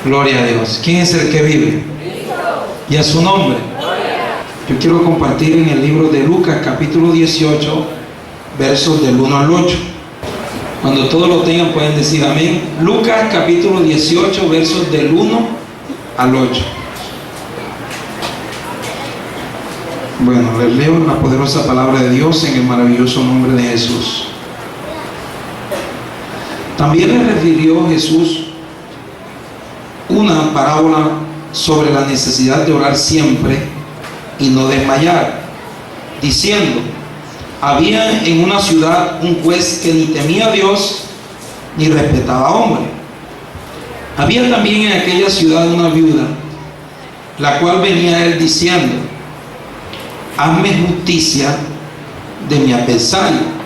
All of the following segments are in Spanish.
Gloria a Dios. ¿Quién es el que vive? Y a su nombre. Yo quiero compartir en el libro de Lucas, capítulo 18, versos del 1 al 8. Cuando todos lo tengan pueden decir amén. Lucas, capítulo 18, versos del 1 al 8. Bueno, les leo la poderosa palabra de Dios en el maravilloso nombre de Jesús. También le refirió Jesús una parábola sobre la necesidad de orar siempre y no desmayar, diciendo: había en una ciudad un juez que ni temía a Dios ni respetaba a hombre. Había también en aquella ciudad una viuda, la cual venía a él diciendo: hazme justicia de mi adversario.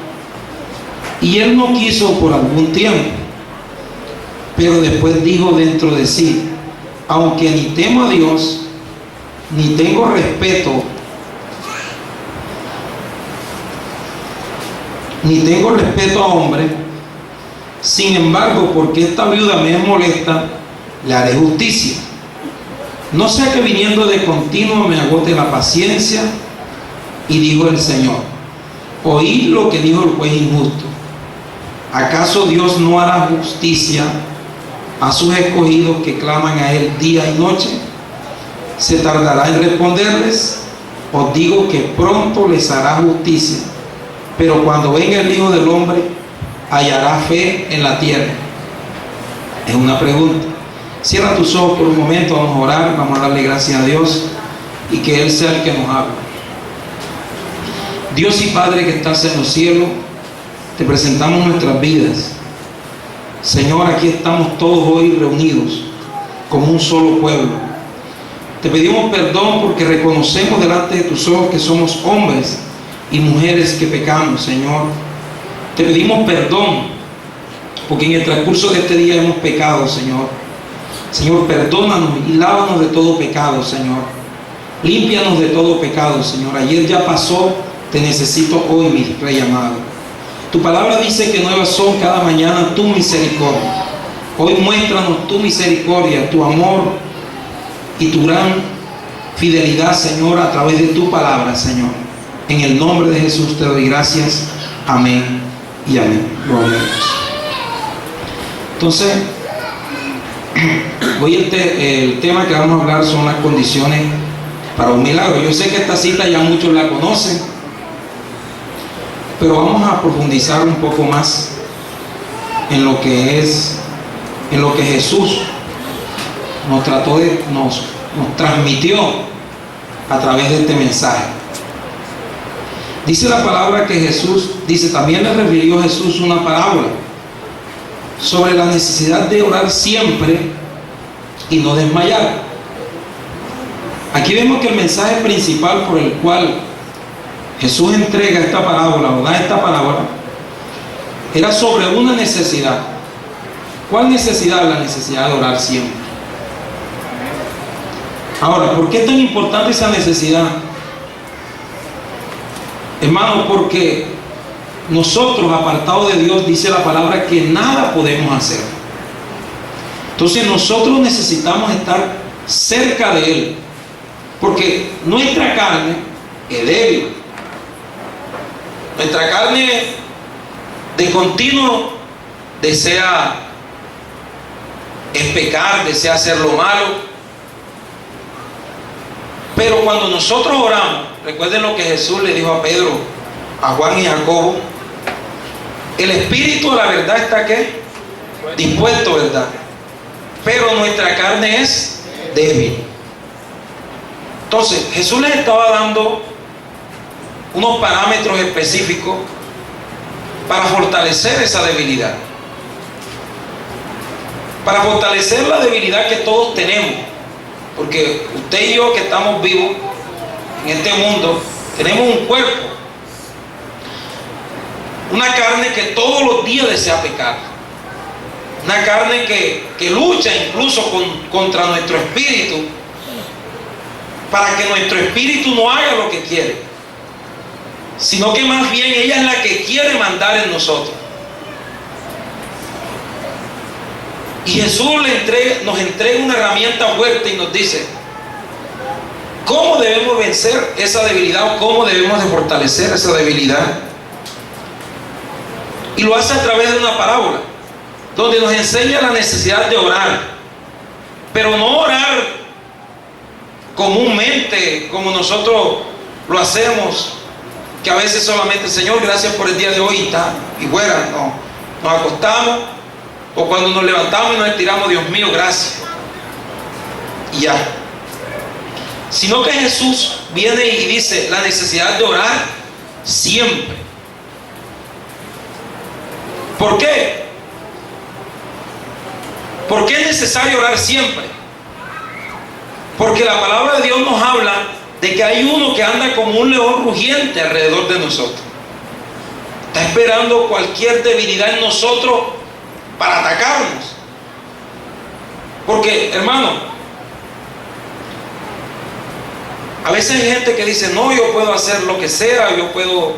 Y él no quiso por algún tiempo, pero después dijo dentro de sí: aunque ni temo a Dios, ni tengo respeto a hombre, sin embargo, porque esta viuda me es molesta, le haré justicia. No sea que viniendo de continuo me agote la paciencia. Y dijo el Señor: oí lo que dijo el juez injusto. ¿Acaso Dios no hará justicia a sus escogidos que claman a Él día y noche? ¿Se tardará en responderles? Os digo que pronto les hará justicia. Pero cuando venga el Hijo del Hombre, ¿hallará fe en la tierra? Es una pregunta. Cierra tus ojos por un momento, vamos a orar, vamos a darle gracias a Dios y que Él sea el que nos hable. Dios y Padre que estás en los cielos, te presentamos nuestras vidas. Señor, aquí estamos todos hoy reunidos como un solo pueblo. Te pedimos perdón porque reconocemos delante de tus ojos que somos hombres y mujeres que pecamos, Señor. Te pedimos perdón porque en el transcurso de este día hemos pecado, Señor. Señor, perdónanos y lávanos de todo pecado, Señor. Límpianos de todo pecado, Señor. Ayer ya pasó, te necesito hoy, mi Rey amado. Tu palabra dice que nuevas son cada mañana tu misericordia. Hoy muéstranos tu misericordia, tu amor y tu gran fidelidad, Señor, a través de tu palabra, Señor. En el nombre de Jesús te doy gracias. Amén y amén. Gloria a Dios. Entonces, hoy el tema que vamos a hablar son las condiciones para un milagro. Yo sé que esta cita ya muchos la conocen, pero vamos a profundizar un poco más en lo que Jesús nos transmitió a través de este mensaje. Dice la palabra que también le refirió Jesús una parábola sobre la necesidad de orar siempre y no desmayar. Aquí vemos que el mensaje principal por el cual Jesús entrega esta parábola o da esta parábola era sobre una necesidad. ¿Cuál necesidad? La necesidad de orar siempre. Ahora, ¿por qué es tan importante esa necesidad? Hermano, porque nosotros, apartados de Dios, dice la palabra que nada podemos hacer. Entonces nosotros necesitamos estar cerca de Él, porque nuestra carne es débil. Nuestra carne de continuo desea pecar, desea hacer lo malo. Pero cuando nosotros oramos, recuerden lo que Jesús le dijo a Pedro, a Juan y a Jacobo: el espíritu de la verdad está ¿qué? Dispuesto, ¿verdad? Pero nuestra carne es débil. Entonces Jesús les estaba dando unos parámetros específicos para fortalecer esa debilidad, para fortalecer la debilidad que todos tenemos, porque usted y yo que estamos vivos en este mundo tenemos un cuerpo, una carne que todos los días desea pecar, una carne que lucha incluso contra nuestro espíritu, para que nuestro espíritu no haga lo que quiere, sino que más bien ella es la que quiere mandar en nosotros. Y Jesús nos entrega una herramienta fuerte y nos dice cómo debemos vencer esa debilidad o cómo debemos de fortalecer esa debilidad. Y lo hace a través de una parábola donde nos enseña la necesidad de orar, pero no orar comúnmente como nosotros lo hacemos, que a veces solamente: Señor, gracias por el día de hoy, y fuera, no, nos acostamos, o cuando nos levantamos y nos estiramos: Dios mío, gracias, y ya. Sino que Jesús viene y dice la necesidad de orar siempre. ¿Por qué? ¿Por qué es necesario orar siempre? Porque la palabra de Dios nos habla de que hay uno que anda como un león rugiente alrededor de nosotros. Está esperando cualquier debilidad en nosotros para atacarnos. Porque, hermano, a veces hay gente que dice: no, yo puedo hacer lo que sea, yo puedo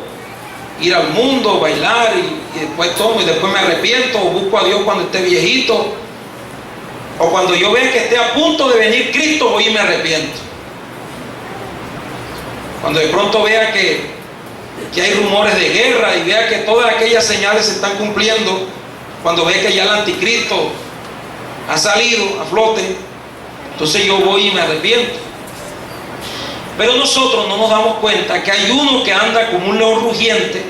ir al mundo, bailar y después tomo y después me arrepiento, o busco a Dios cuando esté viejito, o cuando yo vea que esté a punto de venir Cristo, voy y me arrepiento. Cuando de pronto vea que hay rumores de guerra y vea que todas aquellas señales se están cumpliendo, cuando ve que ya el anticristo ha salido a flote, entonces yo voy y me arrepiento. Pero nosotros no nos damos cuenta que hay uno que anda como un león rugiente,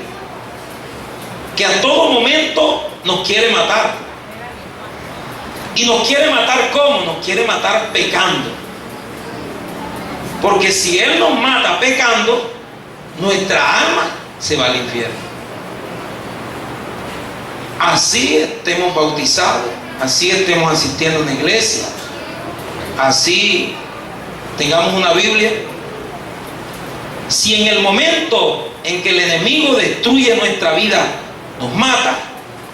que a todo momento nos quiere matar. Y nos quiere matar ¿cómo? Nos quiere matar pecando. Porque si Él nos mata pecando, nuestra alma se va al infierno. Así estemos bautizados, así estemos asistiendo a una iglesia, así tengamos una Biblia. Si en el momento en que el enemigo destruye nuestra vida, nos mata,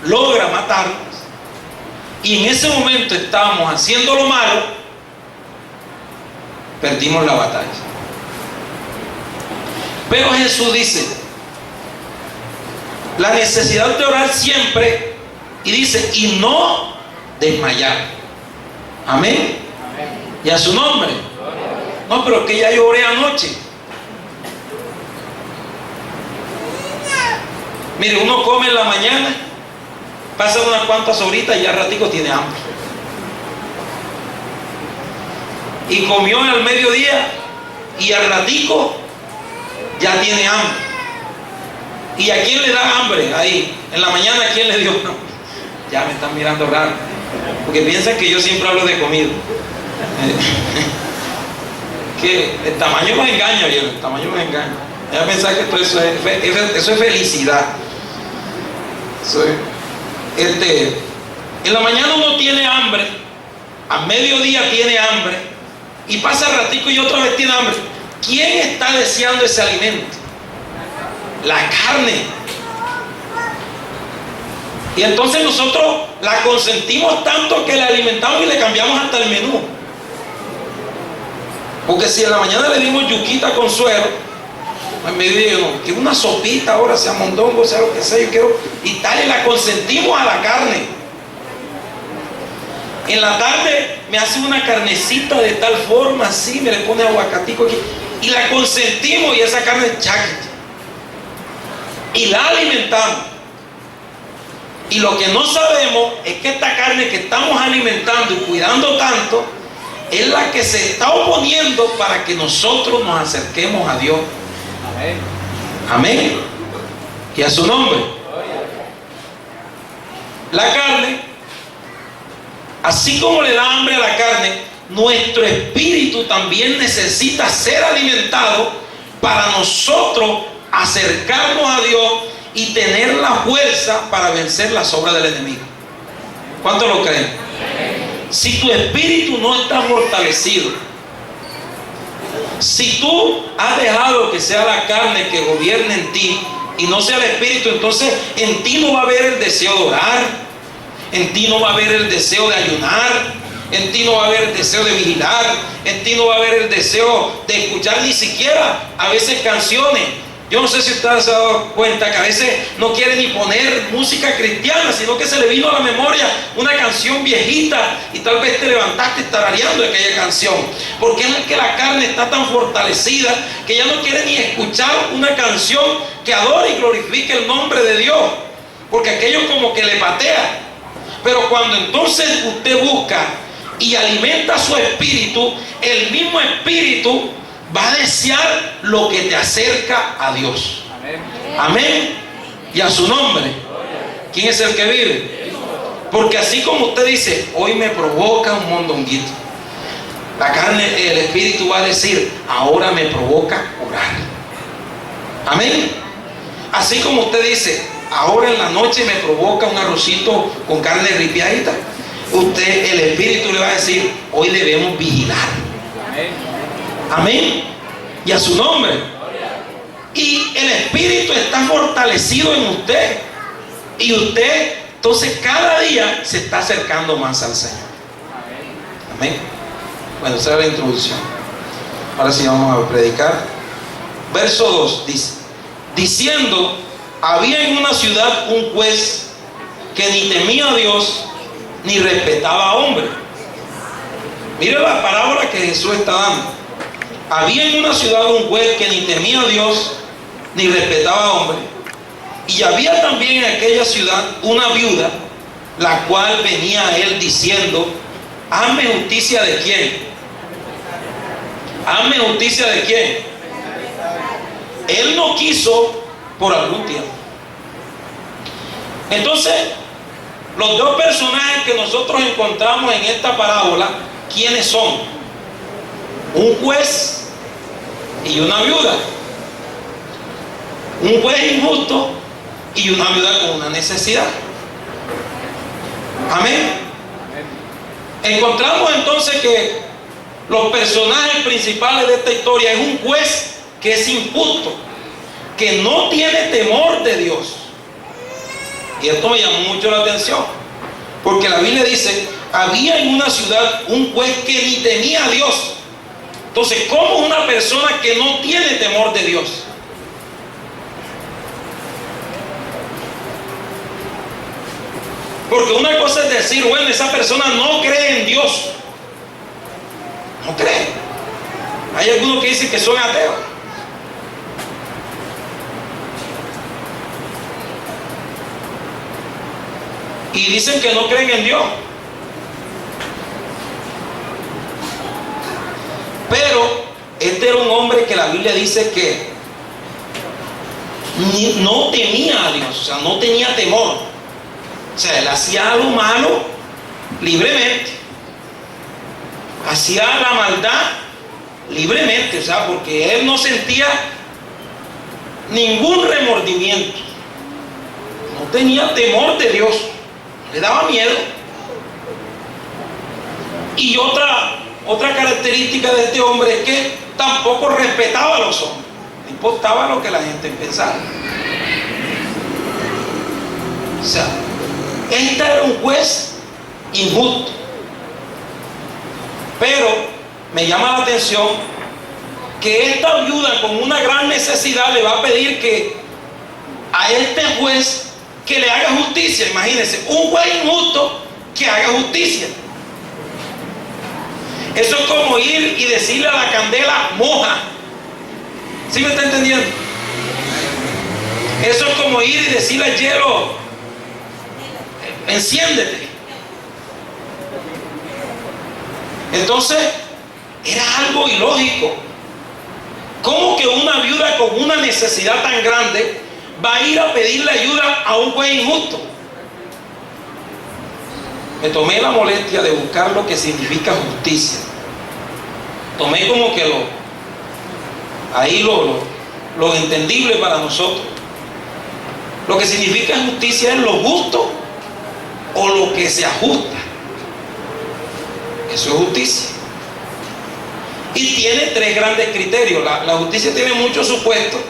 logra matarnos, y en ese momento estábamos haciendo lo malo, perdimos la batalla. Pero Jesús dice la necesidad de orar siempre, y dice, y no desmayar. Amén. Y a su nombre. No, pero que ya yo oré anoche. Mire, uno come en la mañana, pasa unas cuantas horitas y ya ratico tiene hambre. Y comió al mediodía y al ratico ya tiene hambre. ¿Y a quién le da hambre ahí? En la mañana, ¿a quién le dio? No, ya me están mirando raro, porque piensan que yo siempre hablo de comida. Que el tamaño nos engaña, ¿vieron? El tamaño nos engaña. Ya pensar que todo eso es felicidad. En la mañana uno tiene hambre, a mediodía tiene hambre, y pasa ratico y otra vez tiene hambre. ¿Quién está deseando ese alimento? La carne. Y entonces nosotros la consentimos tanto que la alimentamos y le cambiamos hasta el menú. Porque si en la mañana le dimos yuquita con suero, al mediodía no, que una sopita ahora, sea mondongo, sea lo que sea, yo quiero, y tal, y la consentimos a la carne. En la tarde me hace una carnecita de tal forma, así, me le pone aguacatico aquí, y la consentimos, y esa carne cháquita, y la alimentamos. Y lo que no sabemos es que esta carne que estamos alimentando y cuidando tanto es la que se está oponiendo para que nosotros nos acerquemos a Dios. Amén. Amén. Y a su nombre. La carne, así como le da hambre a la carne, nuestro espíritu también necesita ser alimentado para nosotros acercarnos a Dios y tener la fuerza para vencer las obras del enemigo. ¿Cuántos lo creen? Si tu espíritu no está fortalecido, si tú has dejado que sea la carne que gobierne en ti y no sea el espíritu, entonces en ti no va a haber el deseo de orar, en ti no va a haber el deseo de ayunar, en ti no va a haber el deseo de vigilar, en ti no va a haber el deseo de escuchar ni siquiera a veces canciones. Yo no sé si usted se ha dado cuenta que a veces no quiere ni poner música cristiana, sino que se le vino a la memoria una canción viejita y tal vez te levantaste tarareando aquella canción. Porque es que la carne está tan fortalecida que ya no quiere ni escuchar una canción que adore y glorifique el nombre de Dios, porque aquello como que le patea. Pero cuando entonces usted busca y alimenta su espíritu, el mismo espíritu va a desear lo que te acerca a Dios. Amén. Amén. Y a su nombre. ¿Quién es el que vive? Porque así como usted dice, hoy me provoca un mondonguito, la carne, el espíritu va a decir, ahora me provoca orar. Amén. Así como usted dice, ahora en la noche me provoca un arrocito con carne ripiadita, usted, el espíritu le va a decir, hoy debemos vigilar. Amén. Y a su nombre. Y el espíritu está fortalecido en usted, y usted entonces cada día se está acercando más al Señor. Amén. Bueno, esa es la introducción. Ahora sí vamos a predicar. Verso 2 dice, diciendo, había en una ciudad un juez que ni temía a Dios ni respetaba a hombre. Mire la parábola que Jesús está dando. Había en una ciudad un juez que ni temía a Dios ni respetaba a hombre, y había también en aquella ciudad una viuda, la cual venía a él diciendo, hazme justicia de quién. Hazme justicia de quién. Él no quiso por algún tiempo. Entonces, los dos personajes que nosotros encontramos en esta parábola, ¿quiénes son? Un juez y una viuda. Un juez injusto y una viuda con una necesidad. Amén. Encontramos entonces que los personajes principales de esta historia es un juez que es injusto, que no tiene temor de Dios. Y esto me llamó mucho la atención, Porque la Biblia dice, había en una ciudad un juez que ni temía a Dios. Entonces, ¿cómo una persona que no tiene temor de Dios? Porque una cosa es decir, bueno, esa persona no cree en Dios. No cree. Hay algunos que dicen que son ateos. Y dicen que no creen en Dios. Pero este era un hombre que la Biblia dice que no temía a Dios, o sea, no tenía temor. O sea, él hacía algo malo libremente. Hacía la maldad libremente, o sea, porque él no sentía ningún remordimiento. No tenía temor de Dios. Le daba miedo. Y otra característica de este hombre es que tampoco respetaba a los hombres. No importaba lo que la gente pensara. O sea, este era un juez injusto. Pero me llama la atención que esta viuda con una gran necesidad le va a pedir que a este juez que le haga justicia. Imagínense, un juez injusto que haga justicia. Eso es como ir y decirle a la candela, moja. ¿Sí me está entendiendo? Eso es como ir y decirle al hielo, enciéndete. Entonces, era algo ilógico. ¿Cómo que una viuda con una necesidad tan grande va a ir a pedirle ayuda a un juez injusto? Me tomé la molestia de buscar lo que significa justicia. Tomé como que lo entendible para nosotros. Lo que significa justicia es lo justo o lo que se ajusta. Eso es justicia. Y tiene tres grandes criterios. La justicia tiene muchos supuestos,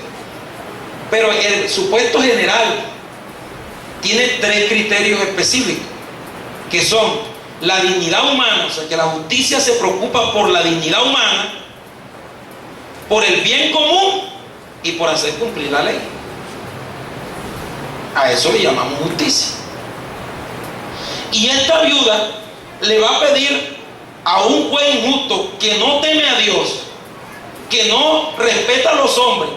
pero el supuesto general tiene tres criterios específicos, que son la dignidad humana, o sea, que la justicia se preocupa por la dignidad humana, por el bien común y por hacer cumplir la ley. A eso le llamamos justicia. Y esta viuda le va a pedir a un juez injusto que no teme a Dios, que no respeta a los hombres,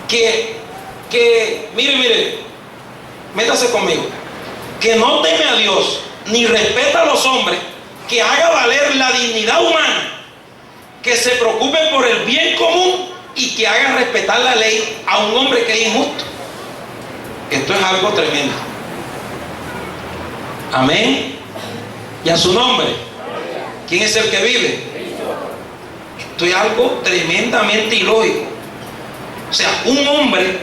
que mire, métase conmigo, que no teme a Dios ni respeta a los hombres, que haga valer la dignidad humana, que se preocupe por el bien común y que haga respetar la ley a un hombre que es injusto. Esto es algo tremendo. Amén. Y a su nombre. ¿Quién es el que vive? Esto es algo tremendamente ilógico. O sea, un hombre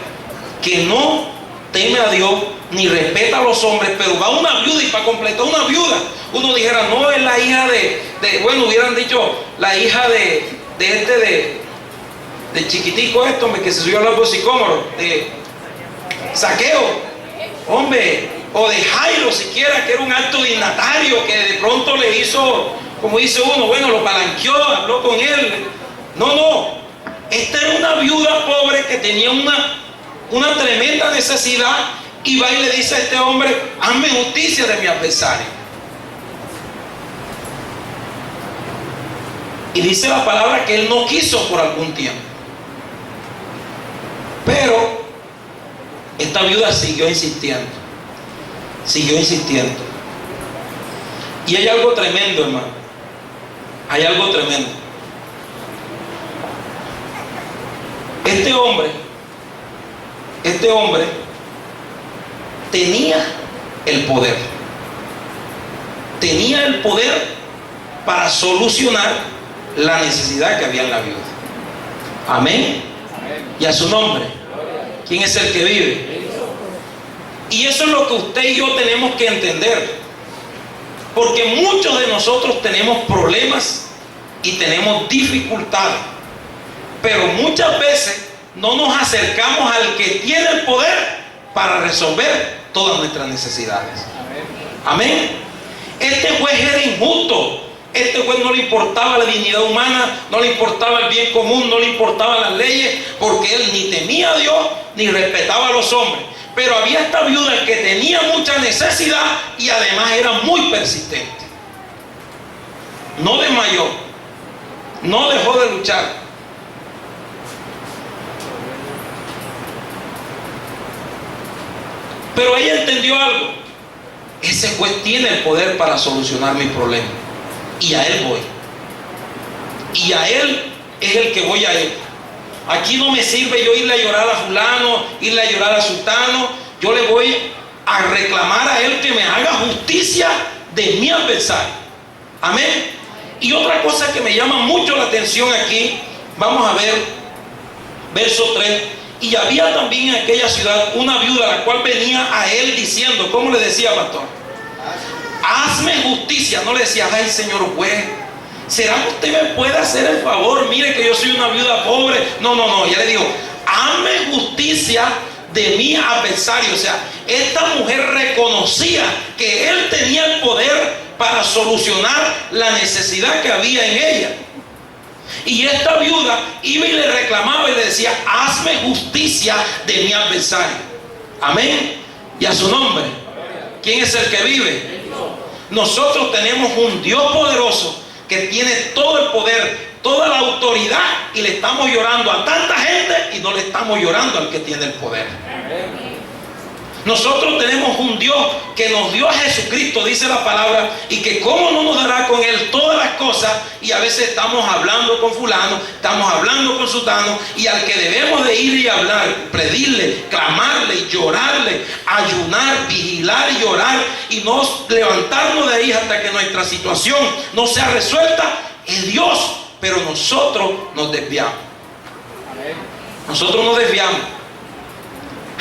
que no teme a Dios ni respeta a los hombres, pero va a una viuda, y para completar una viuda, uno dijera, no, es la hija bueno, hubieran dicho la hija de chiquitico que se subió al árbol sicómoro, de Zaqueo, hombre, o de Jairo siquiera, que era un alto dignatario que de pronto le hizo, como dice uno, bueno, lo palanqueó, habló con él. No, esta era una viuda pobre que tenía una tremenda necesidad, y va y le dice a este hombre, hazme justicia de mi adversario. Y dice la palabra que él no quiso por algún tiempo, pero esta viuda siguió insistiendo. Y hay algo tremendo, hermano. Hay algo tremendo. Este hombre tenía el poder. Tenía el poder para solucionar la necesidad que había en la viuda. Amén. Y a su nombre. ¿Quién es el que vive? Y eso es lo que usted y yo tenemos que entender, porque muchos de nosotros tenemos problemas y tenemos dificultades, pero muchas veces no nos acercamos al que tiene el poder para resolver todas nuestras necesidades. Amén. Este juez era injusto. Este juez no le importaba la dignidad humana, no le importaba el bien común, no le importaban las leyes, porque él ni temía a Dios ni respetaba a los hombres. Pero había esta viuda que tenía mucha necesidad y además era muy persistente. No desmayó, no dejó de luchar. Pero ella entendió algo. Ese juez tiene el poder para solucionar mi problema. Y a él voy. Y a él es el que voy a él. Aquí no me sirve yo irle a llorar a fulano, irle a llorar a sultano. Yo le voy a reclamar a él que me haga justicia de mi adversario. Amén. Y otra cosa que me llama mucho la atención aquí, vamos a ver, verso 3. Y había también en aquella ciudad una viuda, la cual venía a él diciendo, ¿cómo le decía, pastor? Hazme justicia. No le decía, ay, señor juez, ¿será que usted me puede hacer el favor? Mire que yo soy una viuda pobre. No, ella le dijo, hazme justicia de mi adversario. O sea, esta mujer reconocía que él tenía el poder para solucionar la necesidad que había en ella. Y esta viuda iba y le reclamaba y le decía, hazme justicia de mi adversario. Amén. Y a su nombre. ¿Quién es el que vive? Nosotros tenemos un Dios poderoso que tiene todo el poder, toda la autoridad, y le estamos llorando a tanta gente y no le estamos llorando al que tiene el poder. Nosotros tenemos un Dios que nos dio a Jesucristo, dice la palabra, y que cómo no nos dará con él todas las cosas. Y a veces estamos hablando con fulano, estamos hablando con sultano, y al que debemos de ir y hablar, pedirle, clamarle, llorarle, ayunar, vigilar y llorar, y no levantarnos de ahí hasta que nuestra situación no sea resuelta, es Dios. Pero nosotros nos desviamos. Nosotros nos desviamos.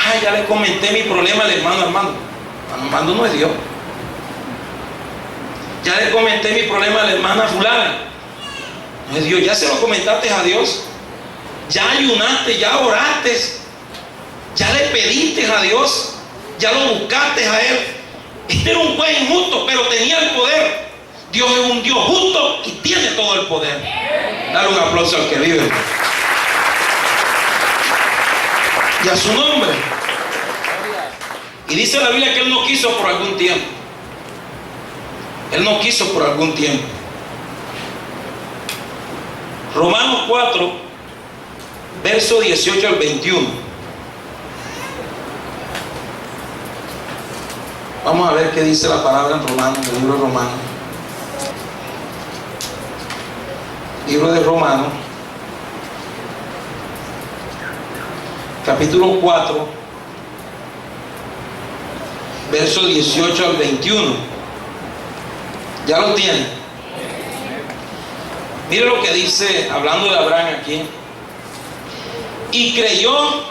Ay, ya le comenté mi problema al hermano Armando. Armando no es Dios. Ya le comenté mi problema a la hermana fulana. No es Dios. Ya se lo comentaste a Dios. Ya ayunaste, ya oraste. Ya le pediste a Dios. Ya lo buscaste a Él. Este era un juez injusto, pero tenía el poder. Dios es un Dios justo y tiene todo el poder. Dale un aplauso al que vive. Y a su nombre. Y dice la Biblia que él no quiso por algún tiempo. Él no quiso por algún tiempo. Romanos 4, verso 18 al 21. Vamos a ver qué dice la palabra en Romanos, en el libro de Romanos. Libro de Romanos, capítulo 4, verso 18 al 21. ¿Ya lo tienen? Mire lo que dice, hablando de Abraham aquí. Y creyó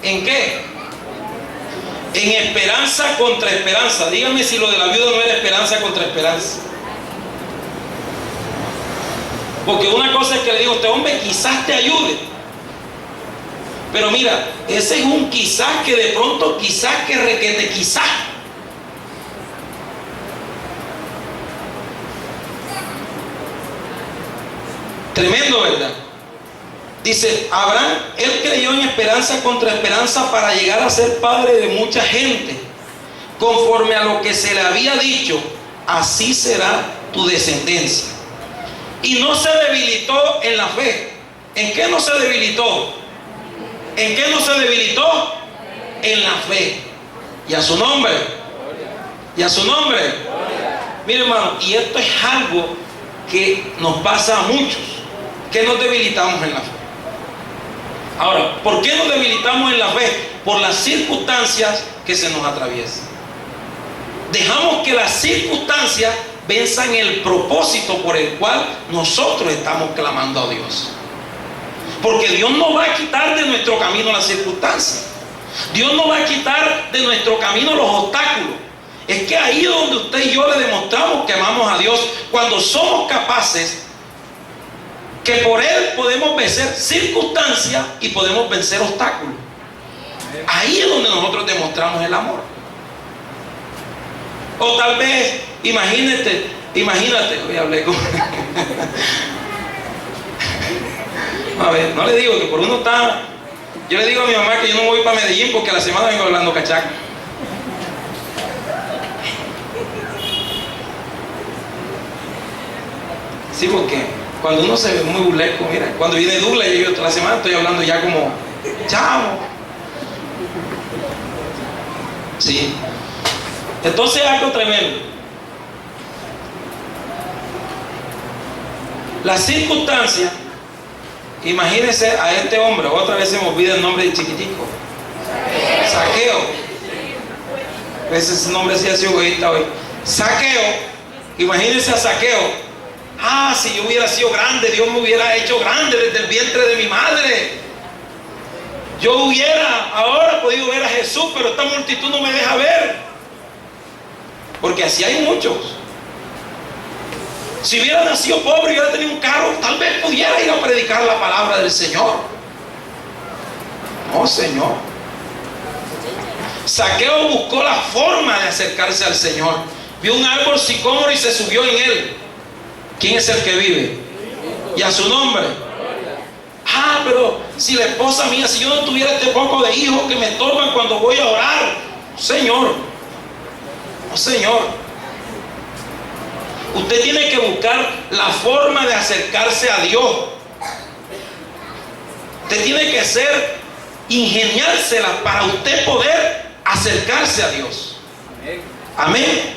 ¿en qué? En esperanza contra esperanza. Dígame si lo de la viuda no era esperanza contra esperanza. Porque una cosa es que le digo a este hombre, quizás te ayude. Pero mira, ese es un quizás que de pronto, quizás que requete, quizás. Tremendo, ¿verdad? Dice, Abraham, él creyó en esperanza contra esperanza para llegar a ser padre de mucha gente. Conforme a lo que se le había dicho, así será tu descendencia. Y no se debilitó en la fe. ¿En qué no se debilitó? ¿En qué no se debilitó? En la fe. Y a su nombre. Y a su nombre. Mire, hermano, y esto es algo que nos pasa a muchos, que nos debilitamos en la fe. Ahora, ¿por qué nos debilitamos en la fe? Por las circunstancias que se nos atraviesan. Dejamos que las circunstancias venzan el propósito por el cual nosotros estamos clamando a Dios. Porque Dios no va a quitar de nuestro camino las circunstancias. Dios no va a quitar de nuestro camino los obstáculos. Es que ahí es donde usted y yo le demostramos que amamos a Dios, cuando somos capaces que por Él podemos vencer circunstancias y podemos vencer obstáculos. Ahí es donde nosotros demostramos el amor. O tal vez, imagínate, hoy hablé con... A ver, no le digo que por uno está... Yo le digo a mi mamá que yo no voy para Medellín porque a la semana vengo hablando cachaca. Sí, porque cuando uno se ve muy burlesco, mira, cuando viene Douglas y yo toda la semana estoy hablando ya como chavo. Sí. Entonces algo tremendo. Las circunstancias, imagínense a este hombre, otra vez se me olvida el nombre de chiquitico. Zaqueo. Ese nombre sí ha sido egoísta hoy. Zaqueo. Imagínense a Zaqueo. Ah, si yo hubiera sido grande, Dios me hubiera hecho grande desde el vientre de mi madre. Yo hubiera ahora podido ver a Jesús, pero esta multitud no me deja ver. Porque así hay muchos. Si hubiera nacido pobre y hubiera tenido un carro, tal vez pudiera ir a predicar la palabra del Señor. No, Señor. Zaqueo buscó la forma de acercarse al Señor. Vio un árbol sicómoro y se subió en él. ¿Quién es el que vive? Y a su nombre. Ah, pero si la esposa mía, si yo no tuviera este poco de hijos que me estorban cuando voy a orar. Señor. No, Señor. Usted tiene que buscar la forma de acercarse a Dios. Usted tiene que ingeniársela para usted poder acercarse a Dios. Amén.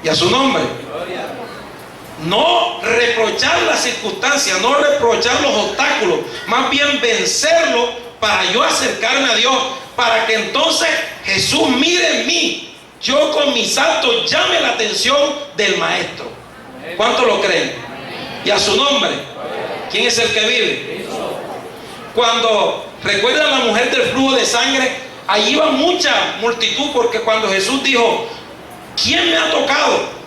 Y a su nombre. No reprochar las circunstancias, no reprochar los obstáculos, más bien vencerlos para yo acercarme a Dios, para que entonces Jesús mire en mí, yo con mis actos llame la atención del Maestro. ¿Cuántos lo creen? Y a su nombre. ¿Quién es el que vive? Cuando recuerdan a la mujer del flujo de sangre, allí iba mucha multitud, porque cuando Jesús dijo, ¿quién me ha tocado?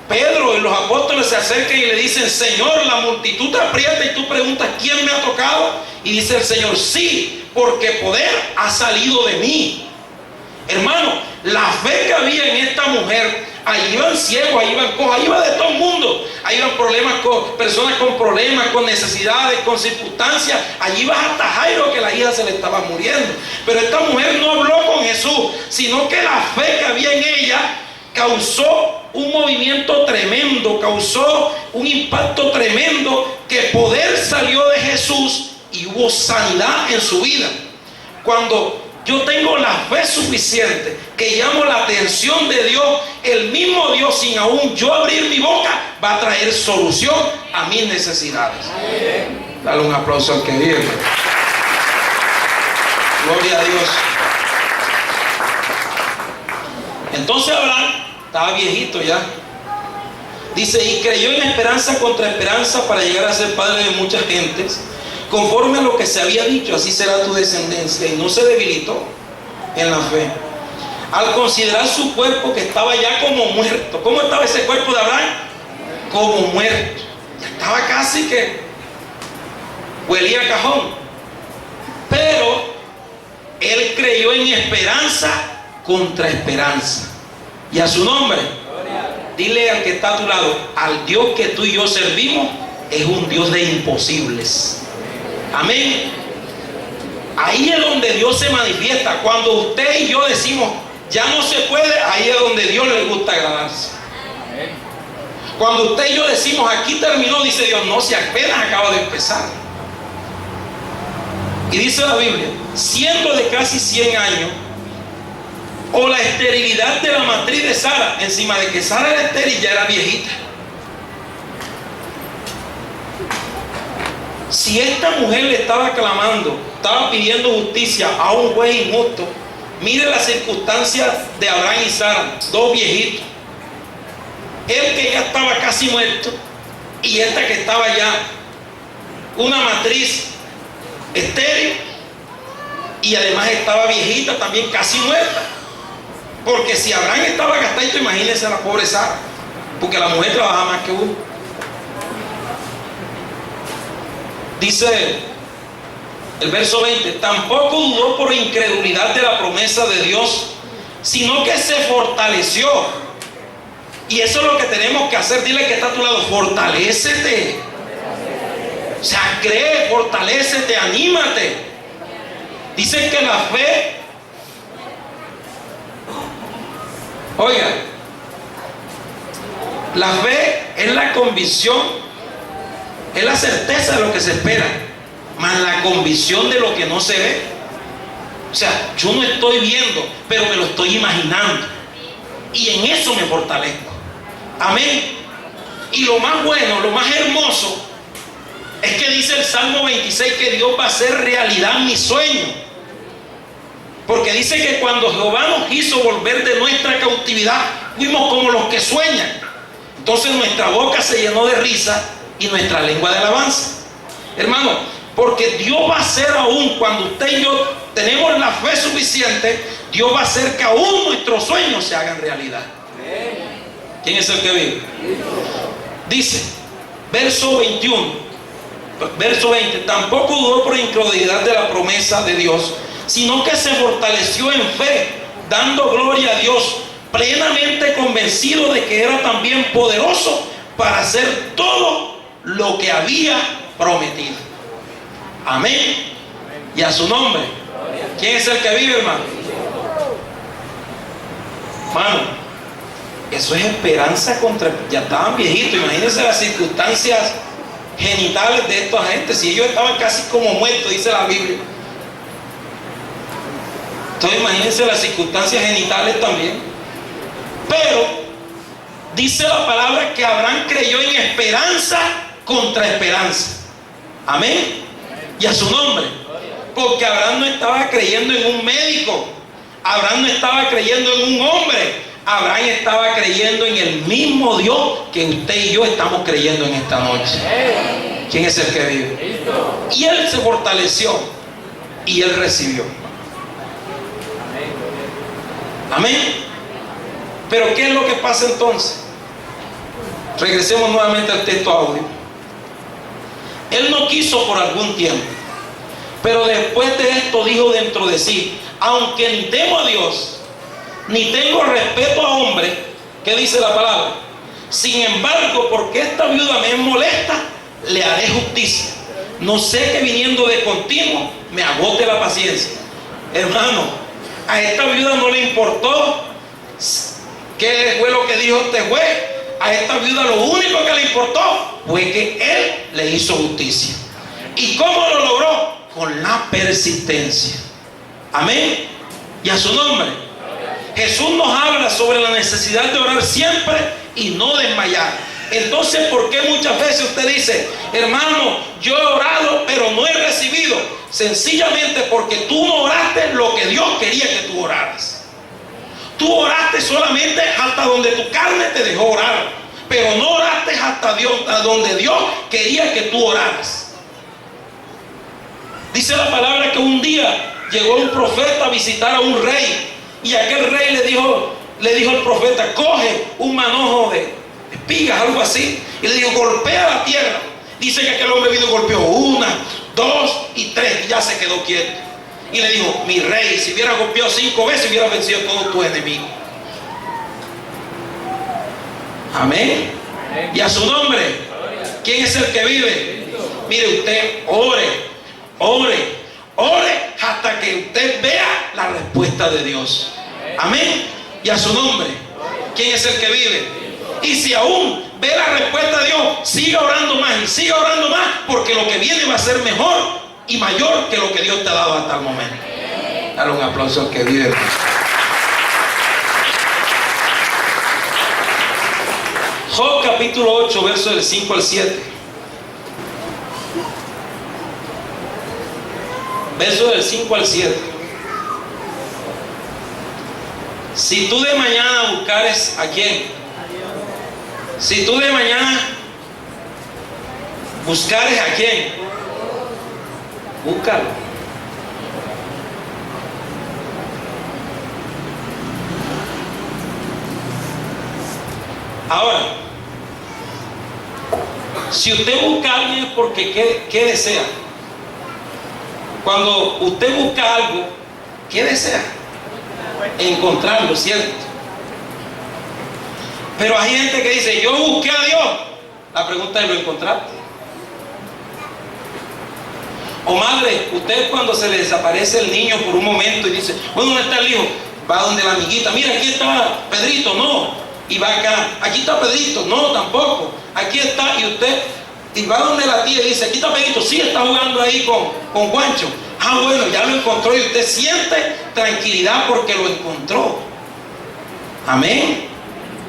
Pedro y los apóstoles se acercan y le dicen, Señor, la multitud te aprieta y tú preguntas, ¿quién me ha tocado? Y dice el Señor, sí, porque poder ha salido de mí. Hermano, la fe que había en esta mujer, ahí iban ciegos, ahí iban cojos, ahí iba de todo el mundo. Ahí iban personas con problemas, con necesidades, con circunstancias. Allí iba hasta Jairo, que la hija se le estaba muriendo. Pero esta mujer no habló con Jesús, sino que la fe que había en ella causó un movimiento tremendo, causó un impacto tremendo, que poder salió de Jesús y hubo sanidad en su vida. Cuando yo tengo la fe suficiente, que llamo la atención de Dios, el mismo Dios, sin aún yo abrir mi boca, va a traer solución a mis necesidades. Dale un aplauso al que vive. Gloria a Dios. Entonces Abraham estaba viejito ya. Dice, y creyó en esperanza contra esperanza para llegar a ser padre de muchas gentes, conforme a lo que se había dicho, así será tu descendencia. Y no se debilitó en la fe, al considerar su cuerpo que estaba ya como muerto. ¿Cómo estaba ese cuerpo de Abraham? Como muerto. Ya estaba casi que huelía a cajón. Pero él creyó en esperanza contra esperanza. Y a su nombre, dile al que está a tu lado, al Dios que tú y yo servimos es un Dios de imposibles. Amén. Ahí es donde Dios se manifiesta. Cuando usted y yo decimos ya no se puede, ahí es donde Dios le gusta agradarse. Cuando usted y yo decimos aquí terminó, dice Dios, no, si apenas acaba de empezar. Y dice la Biblia, siendo de casi 100 años, o la esterilidad de la matriz de Sara, encima de que Sara era estéril, ya era viejita. Si esta mujer le estaba clamando, estaba pidiendo justicia a un juez injusto, mire las circunstancias de Abraham y Sara, dos viejitos. Él que ya estaba casi muerto y esta que estaba ya una matriz estéril y además estaba viejita también, casi muerta. Porque si Abraham estaba gastadito, imagínense a la pobre Sara, porque la mujer trabajaba más que uno. Dice el verso 20, tampoco dudó por incredulidad de la promesa de Dios, sino que se fortaleció Y eso es lo que tenemos que hacer. Dile que está a tu lado, fortalécete. O sea, cree, fortalécete, anímate. Dice que la fe, oiga, la fe es la convicción, es la certeza de lo que se espera, más la convicción de lo que no se ve. O sea, yo no estoy viendo, pero me lo estoy imaginando. Y en eso me fortalezco. Amén. Y lo más bueno, lo más hermoso, es que dice el Salmo 26 que Dios va a hacer realidad mi sueño. Porque dice que cuando Jehová nos hizo volver de nuestra cautividad, fuimos como los que sueñan. Entonces nuestra boca se llenó de risa y nuestra lengua de alabanza. Hermano, porque Dios va a hacer aún, cuando usted y yo tenemos la fe suficiente, Dios va a hacer que aún nuestros sueños se hagan realidad. ¿Quién es el que vive? Dice, verso 21, verso 20, tampoco dudó por incredulidad de la promesa de Dios, sino que se fortaleció en fe, dando gloria a Dios, plenamente convencido de que era también poderoso para hacer todo lo que había prometido. Amén. Y a su nombre. ¿Quién es el que vive, hermano? Hermano, eso es esperanza contra... Ya estaban viejitos, imagínense las circunstancias genitales de esta gente. Si ellos estaban casi como muertos, dice la Biblia. Entonces imagínense las circunstancias genitales también. Pero dice la palabra que Abraham creyó en esperanza contra esperanza. Amén. Y a su nombre. Porque Abraham no estaba creyendo en un médico. Abraham no estaba creyendo en un hombre. Abraham estaba creyendo en el mismo Dios que usted y yo estamos creyendo en esta noche. ¿Quién es el que vive? Y él se fortaleció y él recibió. Amén. Pero ¿qué es lo que pasa entonces? Regresemos nuevamente al texto audio. Él no quiso por algún tiempo, pero después de esto dijo dentro de sí: aunque ni temo a Dios, ni tengo respeto a hombre, ¿qué dice la palabra? Sin embargo, porque esta viuda me es molesta, le haré justicia. No sé que viniendo de continuo me agote la paciencia. Hermano, a esta viuda no le importó qué fue lo que dijo este juez. A esta viuda lo único que le importó fue que él le hizo justicia. ¿Y cómo lo logró? Con la persistencia. Amén. Y a su nombre. Jesús nos habla sobre la necesidad de orar siempre y no desmayar. Entonces, ¿por qué muchas veces usted dice: hermano, yo he orado pero no he recibido? Sencillamente porque tú no oraste lo que Dios quería que tú oraras. Tú oraste solamente hasta donde tu carne te dejó orar, pero no oraste hasta donde Dios quería que tú oraras. Dice la palabra que un día llegó un profeta a visitar a un rey, y aquel rey le dijo al profeta: coge un manojo de espigas, algo así, y le dijo: golpea la tierra. Dice que aquel hombre vino y golpeó 1, 2 y 3 y ya se quedó quieto. Y le dijo: mi rey, si hubiera golpeado 5 veces, hubiera vencido a todos tus enemigos. Amén. Y a su nombre. ¿Quién es el que vive? Mire, usted ore hasta que usted vea la respuesta de Dios. Amén. Y a su nombre. ¿Quién es el que vive? Y si aún ve la respuesta de Dios, siga orando más y siga orando más, porque lo que viene va a ser mejor y mayor que lo que Dios te ha dado hasta el momento. Dale un aplauso al que vive. Job capítulo 8, versos del 5 al 7. Versos del 5 al 7. Si tú de mañana buscares ¿a quién? Si tú de mañana buscares ¿a quién? Búscalo. Ahora, si usted busca a alguien es porque ¿qué desea? Cuando usted busca algo, ¿qué desea? Encontrarlo, ¿cierto? Pero hay gente que dice, yo busqué a Dios. La pregunta es, ¿lo encontraste? O madre, usted cuando se le desaparece el niño por un momento y dice, bueno, ¿dónde está el hijo? Va donde la amiguita, mira, aquí está Pedrito, no. Y va acá, aquí está Pedrito, no, tampoco. Aquí está, y va donde la tía y dice, aquí está Pedrito, sí, está jugando ahí con Juancho. Ah, bueno, ya lo encontró y usted siente tranquilidad porque lo encontró. Amén.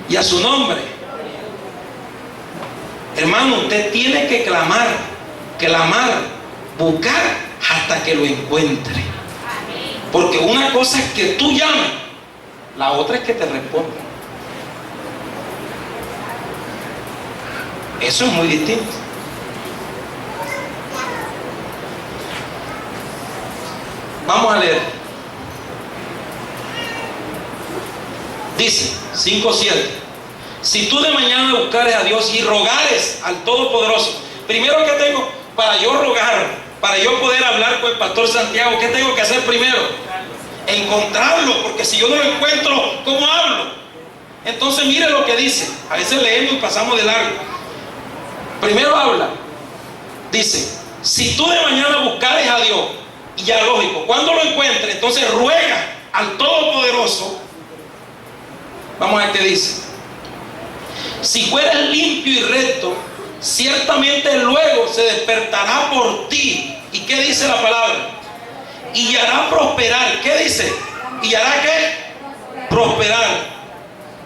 Y a su nombre. Hermano, usted tiene que clamar, buscar hasta que lo encuentre. Porque una cosa es que tú llames, la otra es que te responda. Eso es muy distinto. Vamos a leer. Dice 5:7. Si tú de mañana buscares a Dios y rogares al Todopoderoso, primero que tengo para yo rogar, para yo poder hablar con el pastor Santiago, ¿qué tengo que hacer primero? Encontrarlo, porque si yo no lo encuentro, ¿cómo hablo? Entonces mire lo que dice. A veces leemos y pasamos de largo. Primero habla, dice, si tú de mañana buscares a Dios, y ya lógico, cuando lo encuentres, entonces ruega al Todopoderoso. Vamos a ver qué dice. Si fueres limpio y recto, ciertamente luego se despertará por ti. ¿Y qué dice la palabra? Y hará prosperar. ¿Qué dice? ¿Y hará qué? Prosperar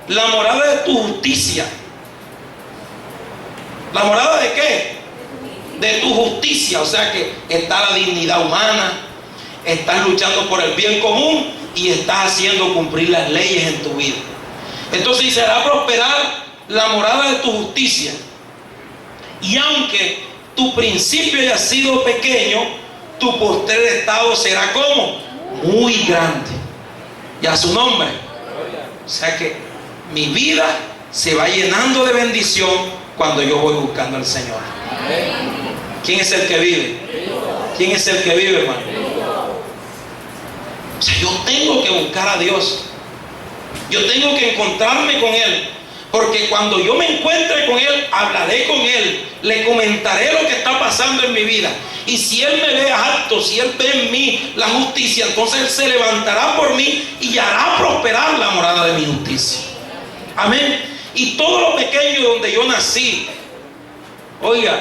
la morada de tu justicia. ¿La morada de qué? De tu justicia. O sea que está la dignidad humana, estás luchando por el bien común y estás haciendo cumplir las leyes en tu vida. Entonces dice, hará prosperar la morada de tu justicia. Y aunque tu principio haya sido pequeño, tu postrer estado será como muy grande. Y a su nombre. O sea que mi vida se va llenando de bendición cuando yo voy buscando al Señor. ¿Quién es el que vive? ¿Quién es el que vive, hermano? O sea, yo tengo que buscar a Dios. Yo tengo que encontrarme con Él. Porque cuando yo me encuentre con Él, hablaré con Él, le comentaré lo que está pasando en mi vida. Y si Él me ve apto, si Él ve en mí la justicia, entonces Él se levantará por mí y hará prosperar la morada de mi justicia. Amén. Y todo lo pequeño donde yo nací, oiga,